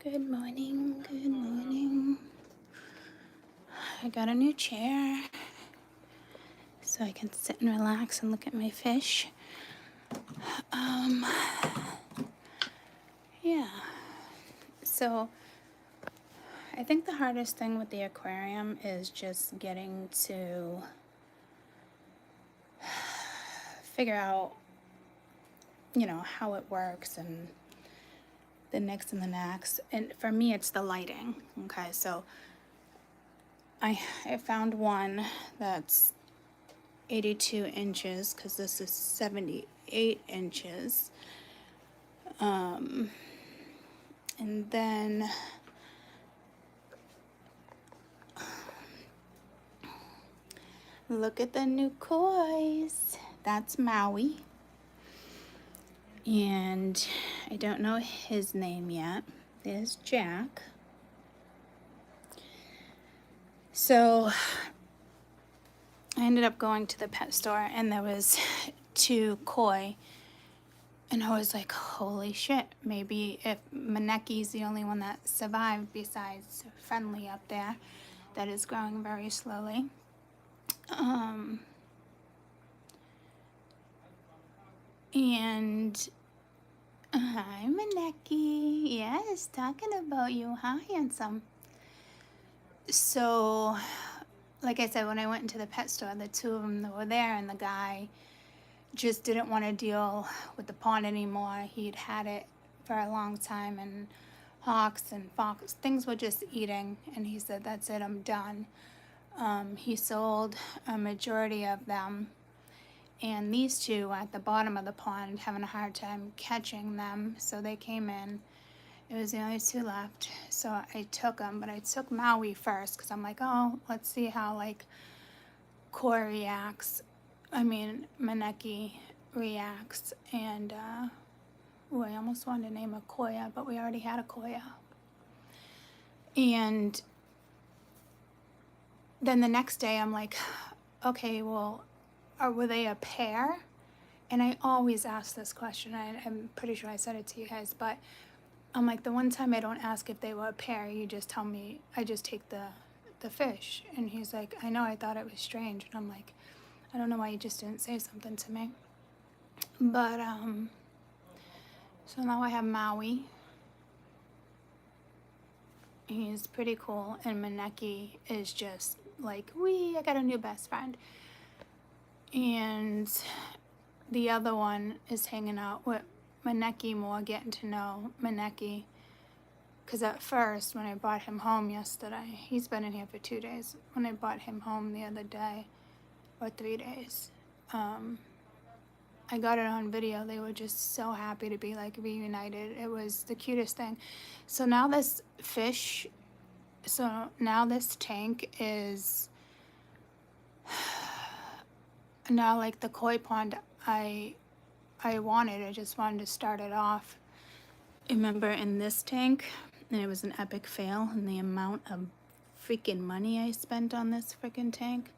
Good morning, good morning. I got a new chair so I can sit and relax and look at my fish. Um, yeah. So I think the hardest thing with the aquarium is just getting to figure out, how it works and the nicks and the knacks. And for me, it's the lighting. Okay, so I found one that's 82 inches because this is 78 inches. And then look at the new kois. That's Maui. And I don't know his name yet. There's Jack. So I ended up going to the pet store and there was 2 koi. And I was like, holy shit, maybe if Maneki's the only one that survived besides Friendly up there that is growing very slowly. And hi, Maneki. Yes, talking about you. How handsome. So, like I said, when I went into the pet store, the 2 of them that were there, and the guy just didn't want to deal with the pond anymore. He'd had it for a long time, and hawks and fox, things were just eating, and he said, that's it, I'm done. He sold a majority of them, and these 2 at the bottom of the pond having a hard time catching them, so they came in. It was the only 2 left, so I took them, but I took Maui first because I'm like, oh, let's see how like Koi reacts. Maneki reacts, and I almost wanted to name a Koya, but we already had a Koya. And then the next day I'm like, okay, well, were they a pair? And I always ask this question. I'm pretty sure I said it to you guys, but I'm like, the one time I don't ask if they were a pair, you just tell me, I just take the fish. And he's like, I know, I thought it was strange. And I'm like, I don't know why you just didn't say something to me. But, so now I have Maui. He's pretty cool. And Maneki is just like, I got a new best friend. And the other one is hanging out with Maneki more, getting to know Maneki. Because at first, when I brought him home yesterday, he's been in here for 2 days. When I brought him home the other day, or 3 days, I got it on video. They were just so happy to be like reunited. It was the cutest thing. So now this tank is now like the koi pond I wanted. I just wanted to start it off. Remember in this tank, and it was an epic fail, and the amount of freaking money I spent on this freaking tank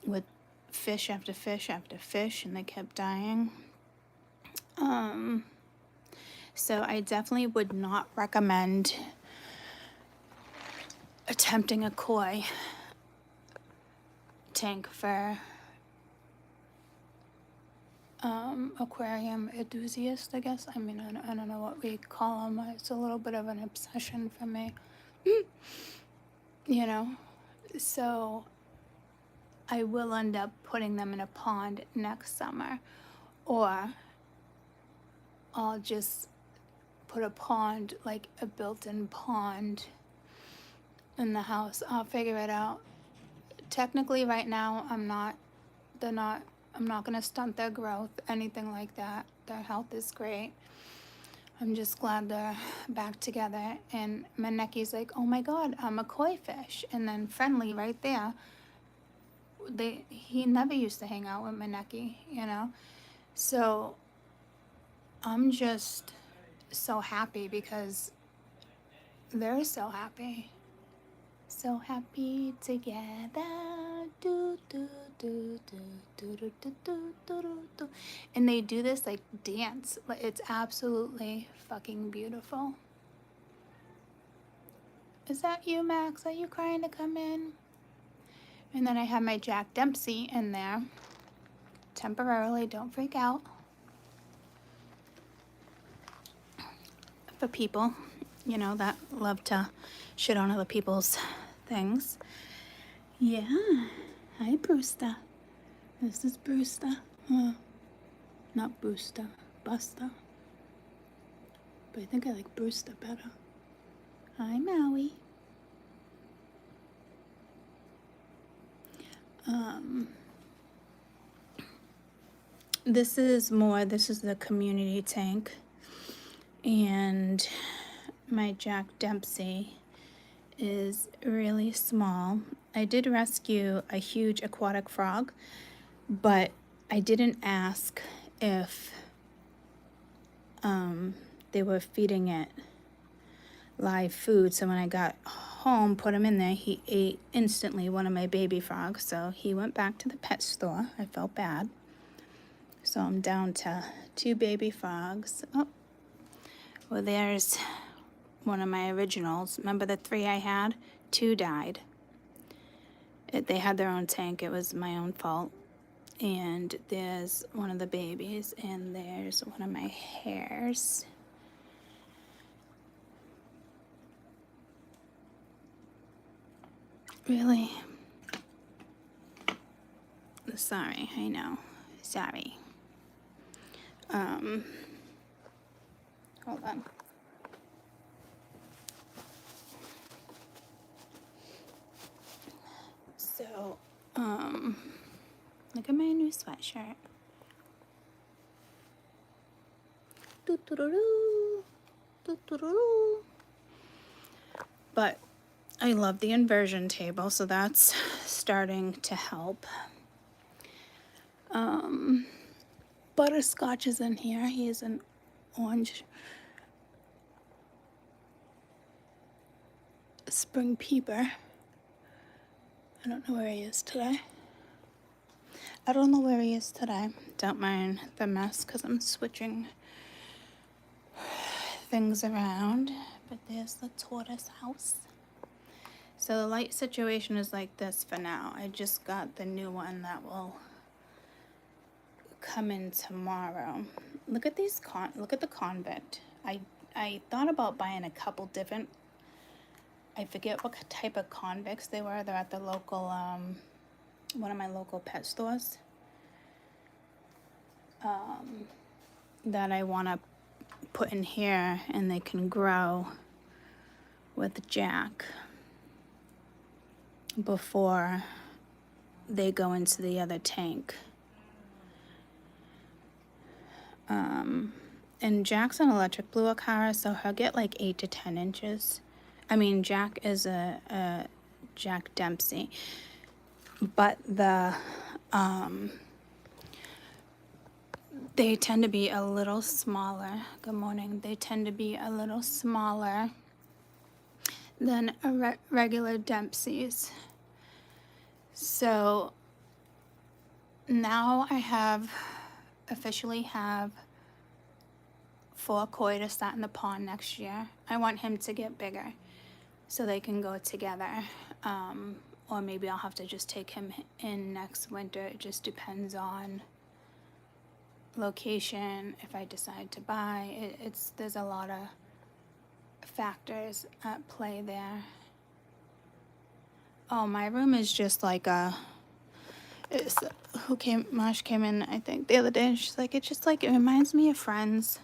with fish after fish after fish, and they kept dying. So I definitely would not recommend attempting a koi tank for aquarium enthusiast, I guess. I don't know what we call them. It's a little bit of an obsession for me. So I will end up putting them in a pond next summer, or I'll just put a pond, like a built-in pond in the house. I'll figure it out. Technically right now I'm not gonna stunt their growth, anything like that. Their health is great. I'm just glad they're back together. And Maneki's like, oh my god, I'm a koi fish. And then Friendly right there, he never used to hang out with Maneki, So I'm just so happy because they're so happy. So happy together. Do, do, do, do, do, do, do, do, do, do. And they do this like dance. It's absolutely fucking beautiful. Is that you, Max? Are you crying to come in? And then I have my Jack Dempsey in there. Temporarily, don't freak out. For people, you know, that love to shit on other people's things. Yeah. Hi, Brewster. This is Brewster. Not Brewster. Buster. But I think I like Brewster better. Hi, Maui. This is the community tank. And my Jack Dempsey is really small. I did rescue a huge aquatic frog, but I didn't ask if they were feeding it live food. So when I got home, put him in there, he ate instantly one of my baby frogs. So he went back to the pet store. I felt bad. So I'm down to 2 baby frogs. Oh, well, there's one of my originals. Remember the 3 I had? 2 died. They had their own tank. It was my own fault. And there's one of the babies, and there's one of my hares. Really? Sorry, I know. Sorry. Hold on. So, look at my new sweatshirt. Doo-doo-doo-doo. Doo-doo-doo-doo. But I love the inversion table, so that's starting to help. Butterscotch is in here. He is an orange spring peeper. I don't know where he is today. Don't mind the mess because I'm switching things around. But there's the tortoise house. So the light situation is like this for now. I just got the new one that will come in tomorrow. Look at these look at the convict. I thought about buying a couple different, I forget what type of convicts they were. They're at the local one of my local pet stores that I want to put in here, and they can grow with Jack before they go into the other tank. And Jack's an electric blue Acara, so he'll get like 8 to 10 inches. I mean, Jack is a Jack Dempsey, but they tend to be a little smaller. Good morning. They tend to be a little smaller than a regular Dempsey's. So now I officially have 4 koi to start in the pond next year. I want him to get bigger so they can go together. Or maybe I'll have to just take him in next winter. It just depends on location, if I decide to buy. There's a lot of factors at play there. Oh, my room is just like Mosh came in, I think, the other day, and she's like, it reminds me of Friends.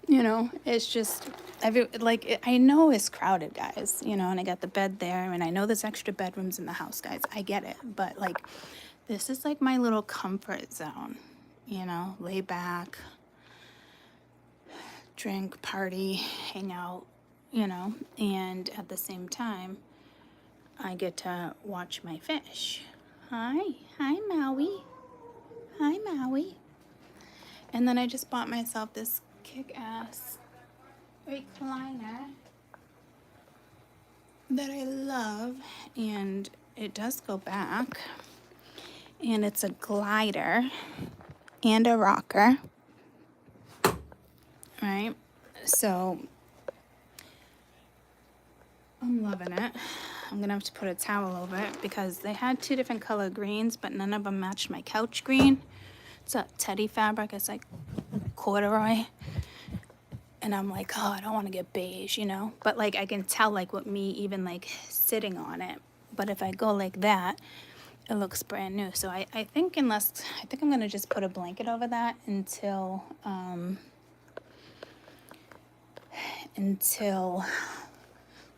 You know, it's just, I know it's crowded, guys, you know, and I got the bed there, and I know there's extra bedrooms in the house, guys. I get it, but, like, this is, like, my little comfort zone, you know, lay back, drink, party, hang out, you know, and at the same time, I get to watch my fish. Hi Maui. Hi Maui. And then I just bought myself this kick-ass recliner that I love, and it does go back, and it's a glider and a rocker, right? So I'm loving it. I'm gonna have to put a towel over it because they had 2 different color greens, but none of them matched my couch green. It's a teddy fabric. It's like corduroy. And I'm like, oh, I don't want to get beige, you know? But like I can tell like with me even like sitting on it. But if I go like that, it looks brand new. So I think I'm gonna just put a blanket over that until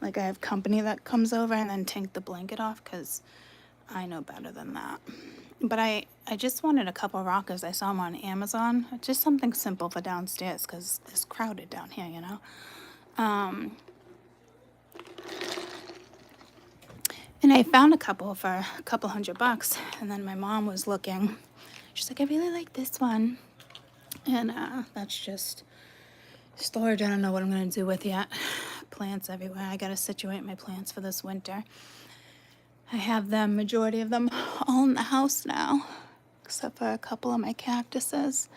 like I have company that comes over, and then take the blanket off because I know better than that. But I just wanted a couple rockers. I saw them on Amazon. Just something simple for downstairs because it's crowded down here, you know? And I found a couple for a couple $100. And then my mom was looking. She's like, I really like this one. And that's just storage I don't know what I'm going to do with yet. Plants everywhere. I got to situate my plants for this winter. I have them, majority of them, all in the house now, except for a couple of my cactuses.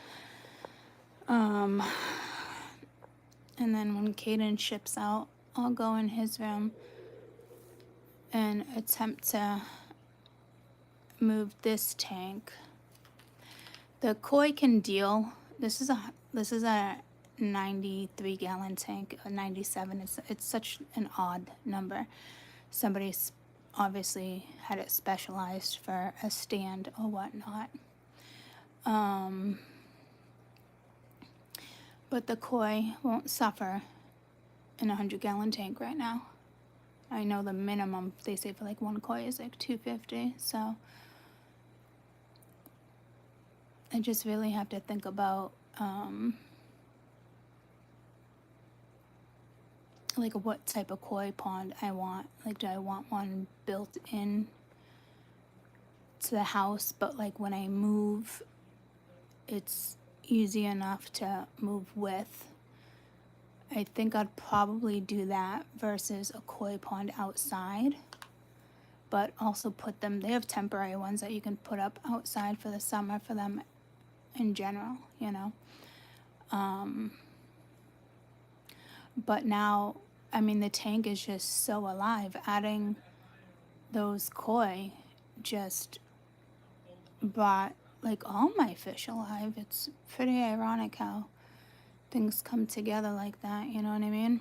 And then when Caden ships out, I'll go in his room and attempt to move this tank. The koi can deal. This is a 93 gallon tank, a 97. It's such an odd number. Somebody's obviously had it specialized for a stand or whatnot. But the koi won't suffer in a 100-gallon tank right now. I know the minimum they say for like one koi is like $250. So I just really have to think about like what type of koi pond I want. Like, do I want one built in to the house, but like when I move, it's easy enough to move with? I think I'd probably do that versus a koi pond outside, but also put them, they have temporary ones that you can put up outside for the summer for them in general, you know. But now, I mean, the tank is just so alive. Adding those koi just brought like all my fish alive. It's pretty ironic how things come together like that, you know what I mean?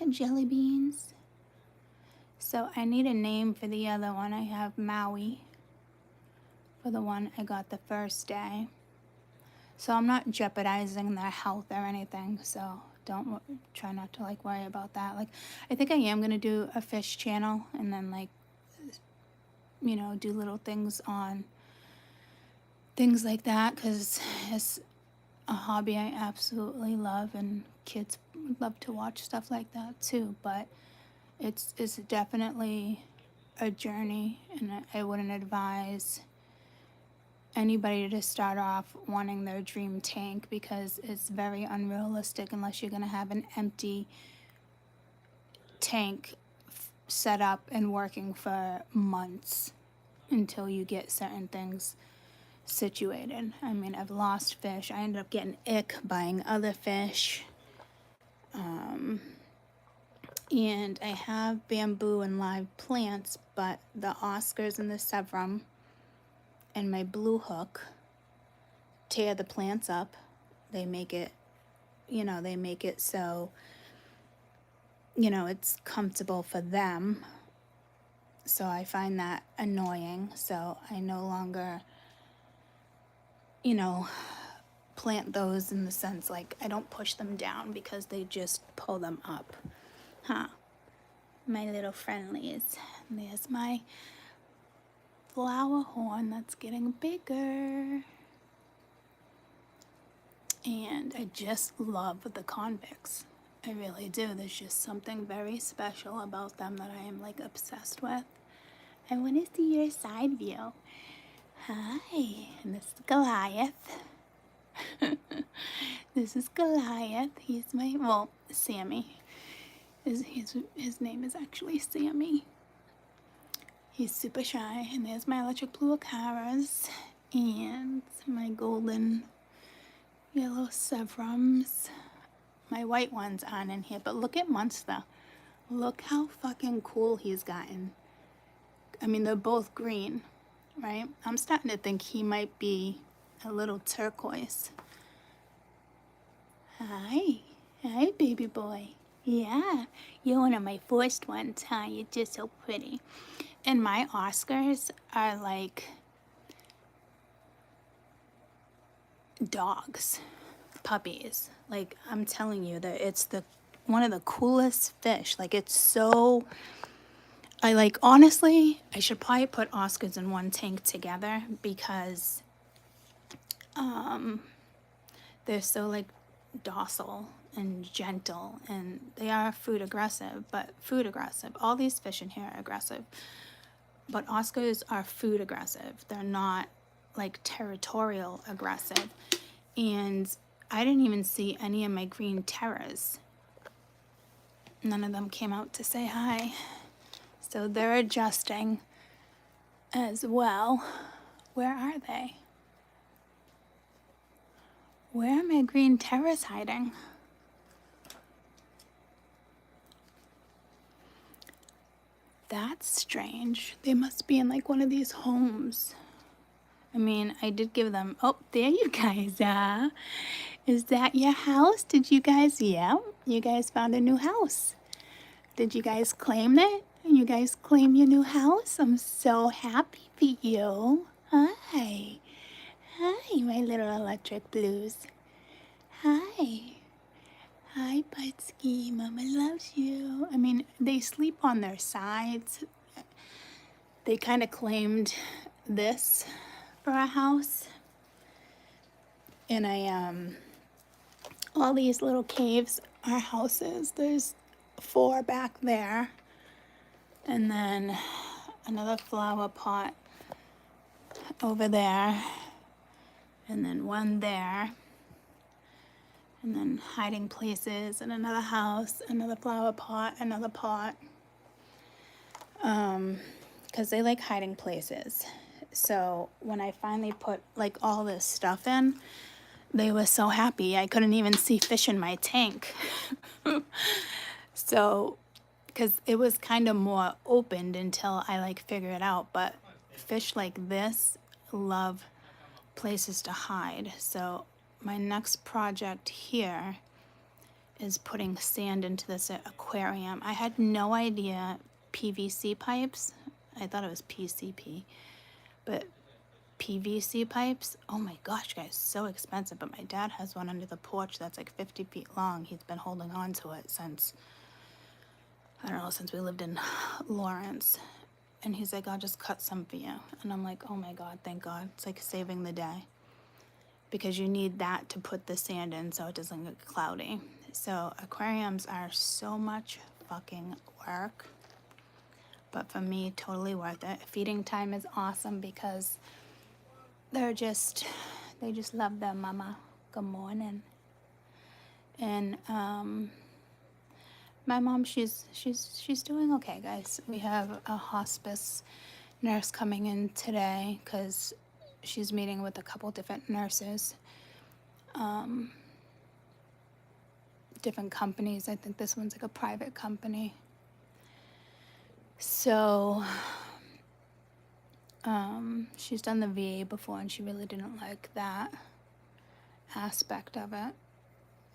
And jelly beans. So I need a name for the other one. I have Maui for the one I got the first day. So I'm not jeopardizing their health or anything, so try not to like worry about that. Like, I think I am gonna do a fish channel and then like, you know, do little things on things like that, because it's a hobby I absolutely love, and kids would love to watch stuff like that too. But it's definitely a journey, and I wouldn't advise anybody to start off wanting their dream tank, because it's very unrealistic unless you're going to have an empty tank set up and working for months until you get certain things situated. I mean, I've lost fish. I ended up getting ick buying other fish. And I have bamboo and live plants, but the Oscars and the Severum and my blue hook tear the plants up. They make it, you know, so, you know, it's comfortable for them. So I find that annoying. So I no longer, you know, plant those in the sense like I don't push them down because they just pull them up. My little friendlies. There's my flower horn that's getting bigger. And I just love the convicts. I really do. There's just something very special about them that I am like obsessed with. I want to see your side view. Hi, and this is Goliath. This is Goliath. He's Sammy. His name is actually Sammy. He's super shy. And there's my electric blue Acaras and my golden yellow Severums. My white ones aren't in here, but look at Monster. Look how fucking cool he's gotten. I mean, they're both green, right? I'm starting to think he might be a little turquoise. Hi. Hi, baby boy. Yeah, you're one of my first ones, huh? You're just so pretty. And my Oscars are like dogs, puppies. Like, I'm telling you that it's the one of the coolest fish. Like, it's so... I like, honestly, I should probably put Oscars in one tank together because they're so like docile and gentle, and they are food aggressive, but food aggressive. All these fish in here are aggressive, but Oscars are food aggressive. They're not like territorial aggressive. And I didn't even see any of my green terrors. None of them came out to say hi. So they're adjusting as well. Where are they? Where are my green terrors hiding? That's strange. They must be in like one of these homes. I mean, I did give them... Oh, there you guys are. Is that your house? Did you guys... Yeah, you guys found a new house. Did you guys claim it? You guys claim your new house? I'm so happy for you. Hi. Hi, my little electric blues. Hi. Hi, Budsky. Mama loves you. I mean, they sleep on their sides. They kind of claimed this for a house. And all these little caves are houses. There's 4 back there. And then another flower pot over there. And then one there. And then hiding places in another house, another flower pot, another pot. Because they like hiding places. So when I finally put like all this stuff in, they were so happy. I couldn't even see fish in my tank. So, because it was kind of more opened until I like figure it out. But fish like this love places to hide. So my next project here is putting sand into this aquarium. I had no idea PVC pipes, I thought it was PCP, but PVC pipes, oh my gosh guys, so expensive. But my dad has one under the porch that's like 50 feet long. He's been holding on to it since, I don't know, since we lived in Lawrence. And he's like, I'll just cut some for you. And I'm like, oh my God, thank God. It's like saving the day. Because you need that to put the sand in so it doesn't get cloudy. So aquariums are so much fucking work. But for me, totally worth it. Feeding time is awesome because they just love their mama. Good morning. And my mom, she's doing okay, guys. We have a hospice nurse coming in today because she's meeting with a couple different nurses, different companies. I think this one's like a private company. So she's done the VA before and she really didn't like that aspect of it.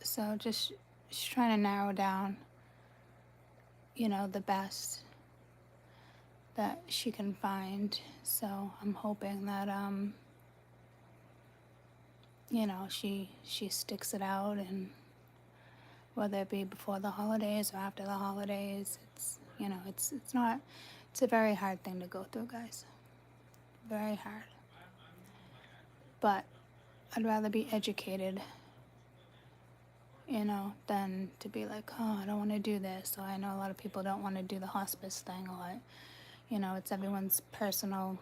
So just she's trying to narrow down, you know, the best that she can find. So I'm hoping that you know, she sticks it out, and whether it be before the holidays or after the holidays, it's, you know, it's not, it's a very hard thing to go through, guys. Very hard. But I'd rather be educated, you know, than to be like, oh, I don't want to do this. So I know a lot of people don't want to do the hospice thing, or, you know, it's everyone's personal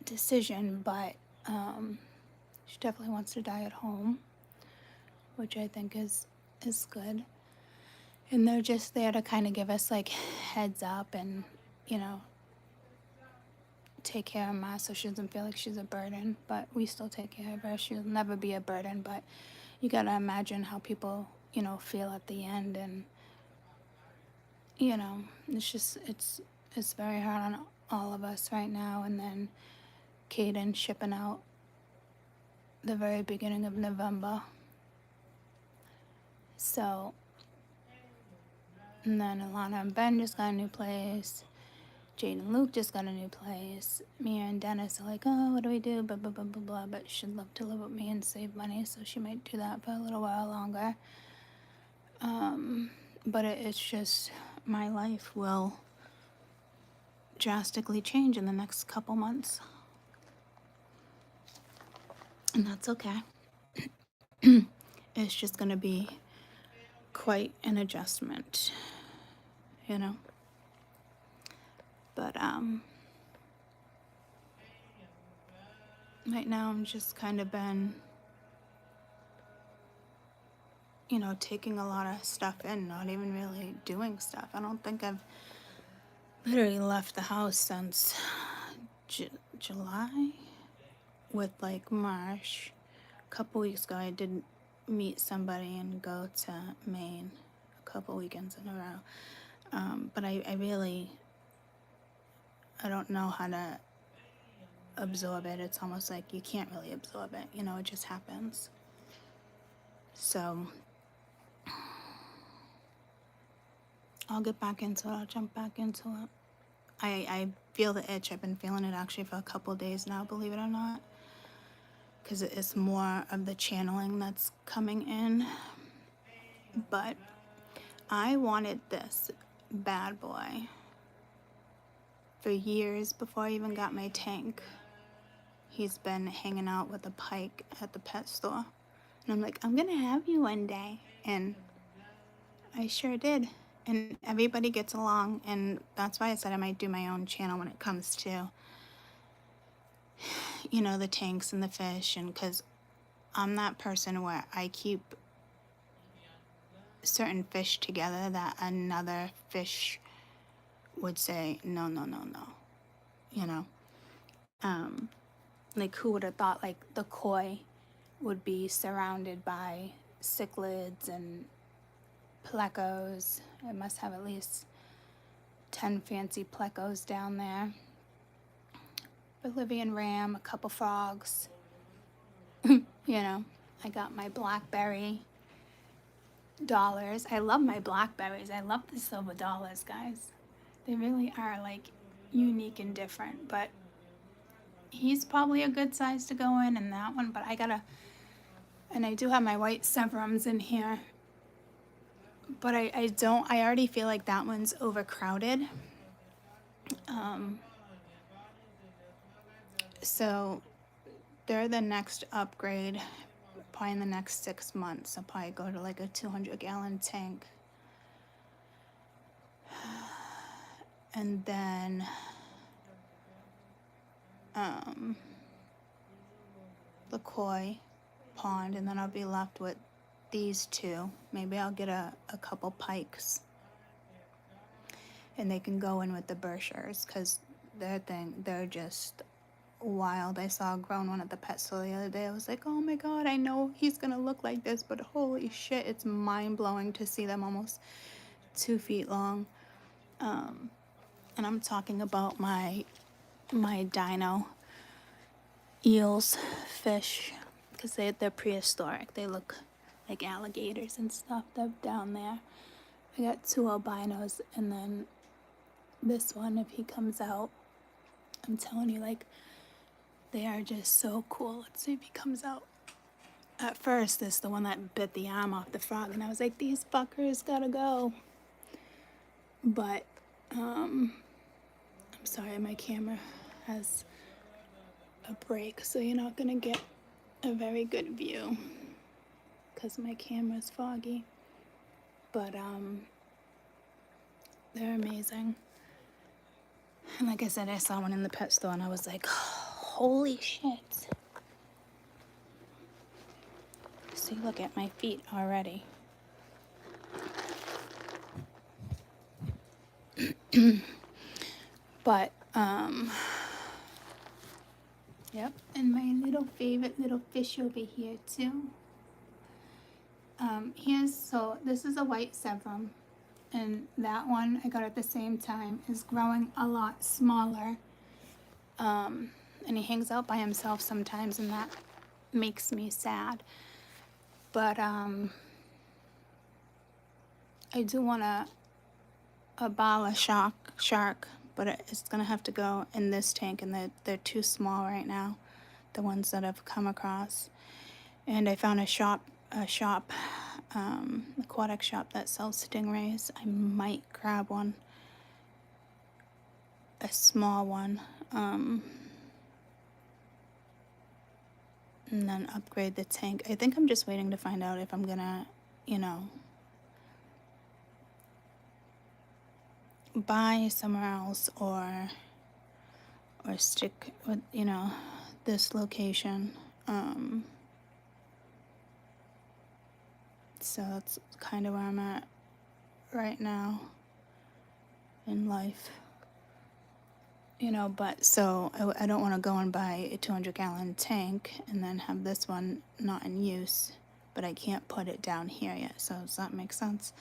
decision, but she definitely wants to die at home, which I think is good. And they're just there to kind of give us like heads up and, you know, take care of Ma so she doesn't feel like she's a burden. But we still take care of her. She'll never be a burden, but you gotta imagine how people, you know, feel at the end. And, you know, it's very hard on all of us right now. And then Caden shipping out the very beginning of November. So, and then Alana and Ben just got a new place. Jade and Luke just got a new place. Mia and Dennis are like, oh, what do we do? Blah, blah, blah, blah, blah. But she'd love to live with me and save money, so she might do that for a little while longer. But it's just, my life will drastically change in the next couple months. And that's okay. It's just going to be quite an adjustment, you know? But, right now I'm just kind of been, you know, taking a lot of stuff in, not even really doing stuff. I don't think I've literally left the house since July with like Marsh. A couple weeks ago I did meet somebody and go to Maine a couple weekends in a row. But I don't know how to absorb it. It's almost like you can't really absorb it, you know, it just happens. So I'll get back into it. I'll jump back into it. I feel the itch. I've been feeling it actually for a couple days now, believe it or not, because it's more of the channeling that's coming in. But I wanted this bad boy for years before I even got my tank. He's been hanging out with a pike at the pet store. And I'm like, I'm gonna have you one day. And I sure did. And everybody gets along. And that's why I said I might do my own channel when it comes to, you know, the tanks and the fish. And because I'm that person where I keep certain fish together that another fish would say, no, no, no, no. You know? Like, who would have thought, like, the koi would be surrounded by cichlids and plecos. It must have at least 10 fancy plecos down there. Bolivian ram, a couple frogs. You know, I got my blackberry dollars. I love my blackberries. I love the silver dollars, guys. They really are, like, unique and different. But he's probably a good size to go in that one. But I gotta, and I do have my white severums in here. But I already feel like that one's overcrowded. So they're the next upgrade, probably in the next 6 months. I'll probably go to like a 200-gallon tank. And then the koi pond, and then I'll be left with these two. Maybe I'll get a couple pikes, and they can go in with the Berkshires, because they're just wild. I saw a grown one at the pet store the other day. I was like, oh my god, I know he's gonna look like this, but holy shit, it's mind-blowing to see them almost 2 feet long. And I'm talking about my dino eels, fish, because they're prehistoric. They look like alligators and stuff. They're down there. I got 2 albinos, and then this one, if he comes out, I'm telling you, like, they are just so cool. Let's see if he comes out. At first, this is the one that bit the arm off the frog, and I was like, these fuckers gotta go. But, I'm sorry, my camera has a break, so you're not gonna get a very good view, because my camera's foggy. But, they're amazing. And like I said, I saw one in the pet store, and I was like, holy shit. See, look at my feet already. But, yep, and my little favorite little fish over here too. So this is a white severum, and that one I got at the same time is growing a lot smaller. And he hangs out by himself sometimes, and that makes me sad. But I do want a bala shark, but it's gonna have to go in this tank, and they're too small right now, the ones that I've come across. And I found a aquatic shop that sells stingrays. I might grab one, a small one, and then upgrade the tank. I think I'm just waiting to find out if I'm gonna, you know, buy somewhere else or stick with, you know, this location. So that's kind of where I'm at right now in life. You know, but so I don't want to go and buy a 200-gallon tank and then have this one not in use, but I can't put it down here yet. So does that make sense?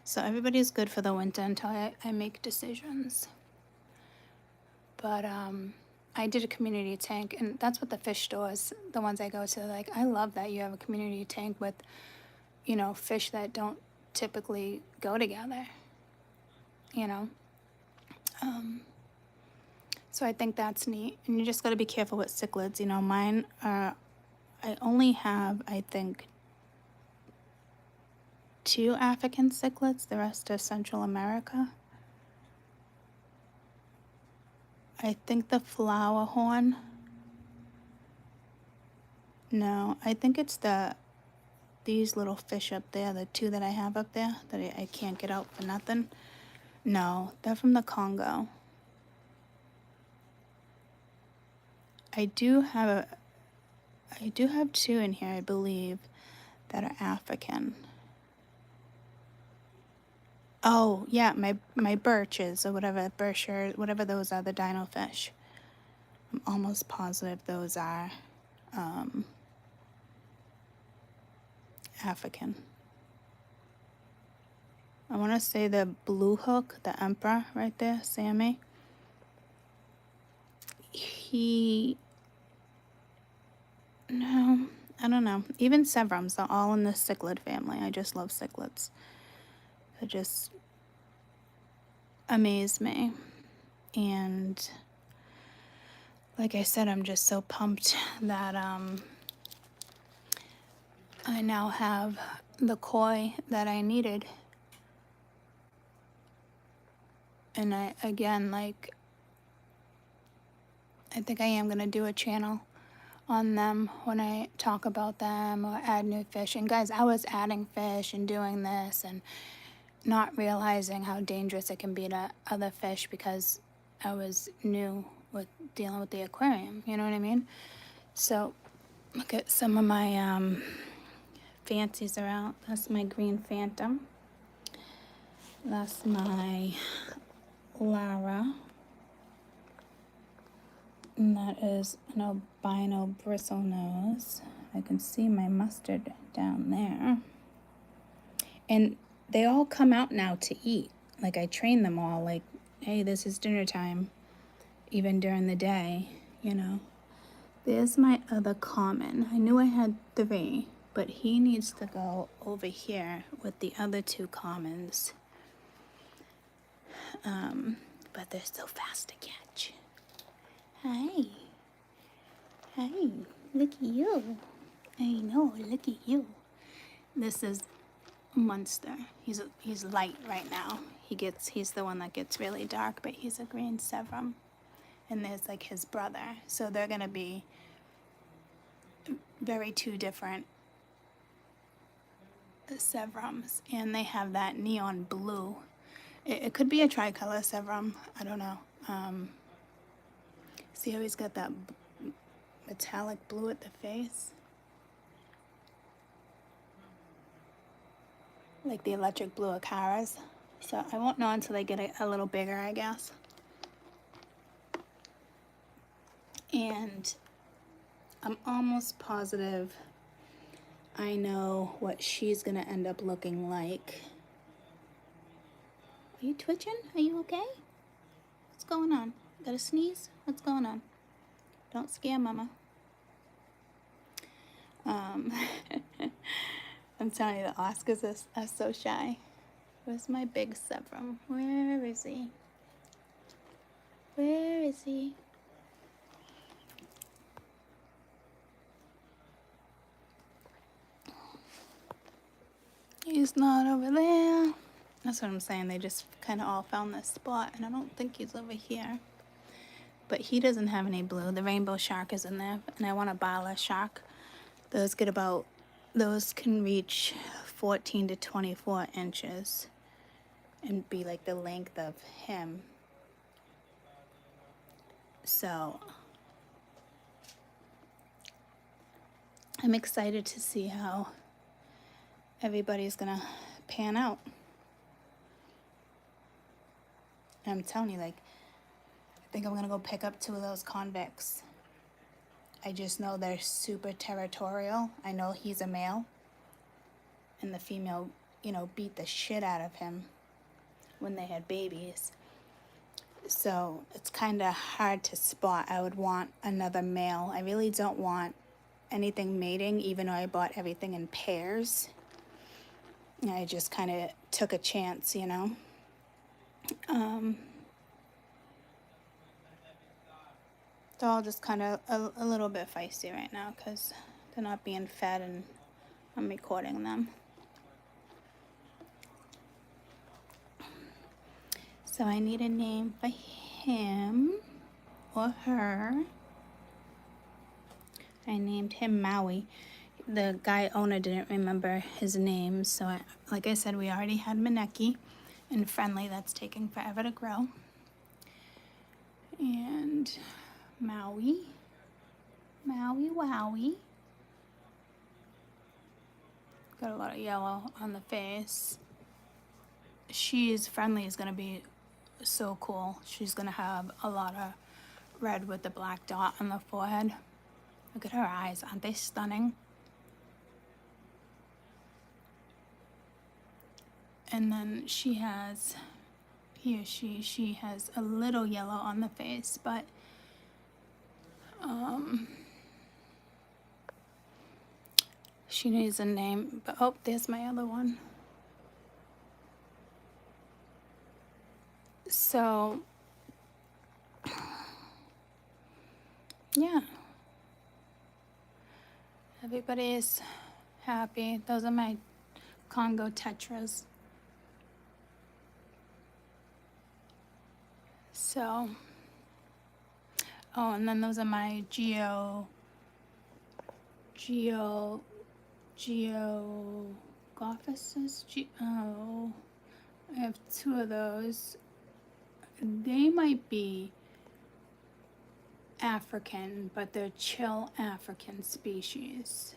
So everybody's good for the winter until I make decisions. But I did a community tank, and that's what the fish stores, the ones I go to, like, I love that you have a community tank with, you know, fish that don't typically go together, you know. So I think that's neat. And you just got to be careful with cichlids. You know, mine are, I only have, I think, 2 African cichlids. The rest are Central America. I think the flower horn, no, I think it's these little fish up there, the 2 that I have up there that I can't get out for nothing. No, they're from the Congo. I do have 2 in here, I believe, that are African. Oh, yeah, my birches or whatever, bircher, whatever those are, the dino fish. I'm almost positive those are African. I want to say the blue hook, the emperor right there, Sammy. No, I don't know. Even Severums are all in the cichlid family. I just love cichlids. They just amaze me. And like I said, I'm just so pumped that I now have the koi that I needed. And I think I am going to do a channel on them when I talk about them or add new fish. And guys, I was adding fish and doing this and not realizing how dangerous it can be to other fish because I was new with dealing with the aquarium, you know what I mean? So look at some of my fancies are out. That's my green phantom. That's my Lara. And that is an albino bristlenose. I can see my mustard down there. And they all come out now to eat. Like, I train them all, like, hey, this is dinner time, even during the day, you know. There's my other common. I knew I had 3, but he needs to go over here with the other 2 commons. But they're so fast to catch. Hi. Hi. Look at you. I know, look at you. This is Munster. He's light right now. He's the one that gets really dark, but he's a green Severum. And there's like his brother. So they're gonna be very 2 different Severums. And they have that neon blue. It could be a tricolor Severum. I don't know. See how he's got that metallic blue at the face? Like the electric blue Acaras. So I won't know until they get a little bigger, I guess. And I'm almost positive I know what she's gonna end up looking like. Are you twitching? Are you okay? What's going on? Got a sneeze? What's going on? Don't scare Mama. I'm telling you, the Oscars are so shy. Where's my big Sevrum? Where is he? Where is he? He's not over there. That's what I'm saying. They just kind of all found this spot, and I don't think he's over here. But he doesn't have any blue. The rainbow shark is in there, and I want a bala shark. Those can reach 14 to 24 inches and be like the length of him. So I'm excited to see how everybody's gonna pan out. I'm telling you, like, I think I'm gonna go pick up 2 of those convicts. I just know they're super territorial. I know he's a male, and the female, beat the shit out of him when they had babies. So it's kind of hard to spot. I would want another male. I really don't want anything mating, even though I bought everything in pairs. I just kind of took a chance, They're all just kind of a little bit feisty right now because they're not being fed and I'm recording them. So I need a name for him or her. I named him Maui. The guy owner didn't remember his name, so like I said, we already had Maneki and Friendly. That's taking forever to grow. And Maui. Maui Wowie. Got a lot of yellow on the face. Friendly is going to be so cool. She's going to have a lot of red with the black dot on the forehead. Look at her eyes. Aren't they stunning? And then she has a little yellow on the face, but she needs a name. But oh, there's my other one. So yeah, everybody is happy. Those are my Congo tetras. So, oh, and then those are my Geogophysis. I have 2 of those. They might be African, but they're chill African species.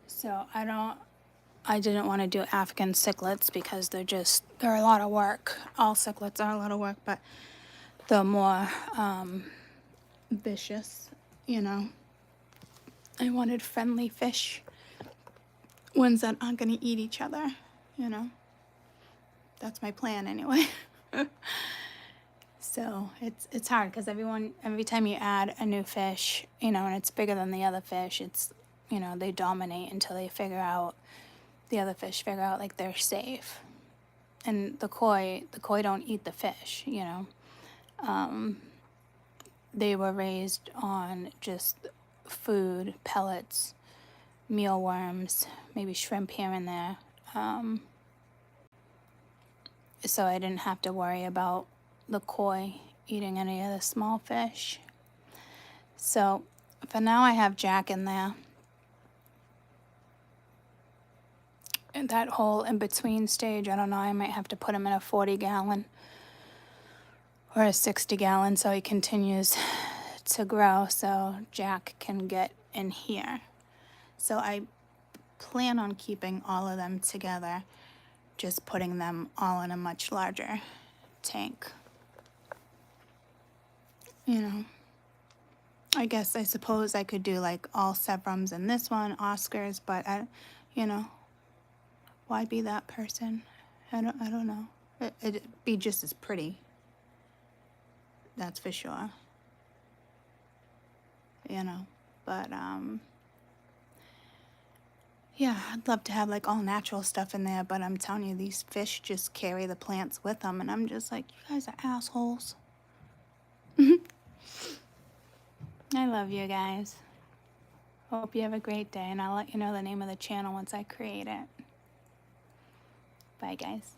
So I didn't want to do African cichlids because they're a lot of work. All cichlids are a lot of work, but they're more vicious, I wanted friendly fish, ones that aren't going to eat each other, That's my plan anyway. So it's hard because every time you add a new fish, and it's bigger than the other fish, it's, they dominate until the other fish figure out like they're safe. And the koi don't eat the fish, They were raised on just food, pellets, mealworms, maybe shrimp here and there. So I didn't have to worry about the koi eating any of the small fish. So for now I have Jack in there. And that whole in-between stage, I don't know, I might have to put him in a 40-gallon or a 60-gallon so he continues to grow so Jack can get in here. So I plan on keeping all of them together, just putting them all in a much larger tank. I suppose I could do like all Sevrums in this one, Oscars, but why be that person? I don't know. It'd be just as pretty. That's for sure. You know, but yeah, I'd love to have like all natural stuff in there, but I'm telling you, these fish just carry the plants with them, and I'm just like, you guys are assholes. I love you guys. Hope you have a great day, and I'll let you know the name of the channel once I create it. Bye, guys.